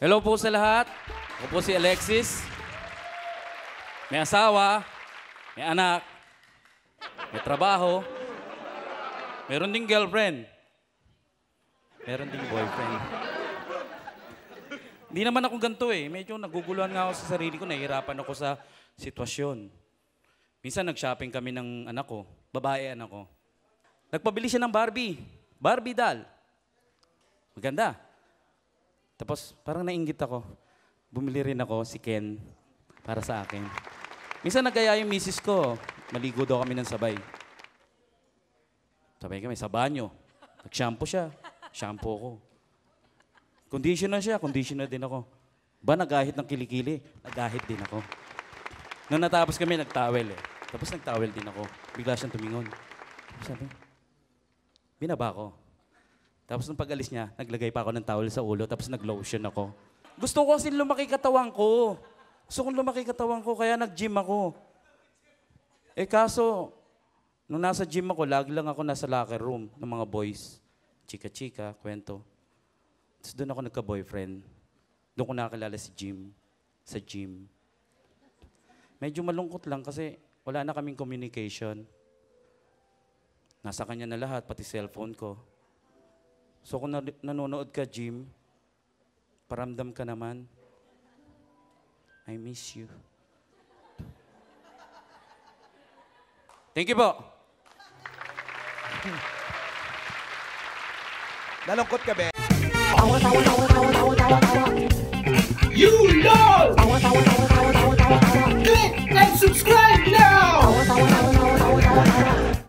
Hello po sa lahat. Ako po si Alexis. May asawa, may anak, may trabaho, meron ding girlfriend, meron ding boyfriend. Hindi naman ako ganito eh. Medyo naguguluhan nga ako sa sarili ko, nahihirapan ako sa sitwasyon. Minsan nag-shopping kami ng anak ko, babae anak ko. Nagpabili siya ng Barbie. Barbie doll. Maganda. Tapos parang nainggit ako. Bumili rin ako si Ken para sa akin. Minsan nagaya yung misis ko. Maligo daw kami ng sabay. Sabay kami sa banyo. Nag-shampoo siya. Shampoo ko. Conditioner siya. Conditioner din ako. Ba nagahit ng kilikili? Nagahit din ako. Nung natapos kami, nagtawel eh. Tapos nagtawel din ako. Bigla siyang tumingon. Sabi, binaba ko. Tapos nung pag-alis niya, naglagay pa ako ng towel sa ulo, tapos nag-lotion ako. Gusto ko kasi lumaki katawan ko. Gusto kong lumaki katawan ko, kaya nag-gym ako. Eh kaso, nung nasa gym ako, lagi lang ako nasa locker room ng mga boys. Chika-chika, kwento. Tapos doon ako nagka-boyfriend. Doon ko nakakilala si Jim. Sa gym. Medyo malungkot lang kasi wala na kaming communication. Nasa kanya na lahat, pati cellphone ko. So kung nanonood ka, Jim, paramdam ka naman. I miss you. Thank you po. Nalungkot ka, be? You love! Click and subscribe!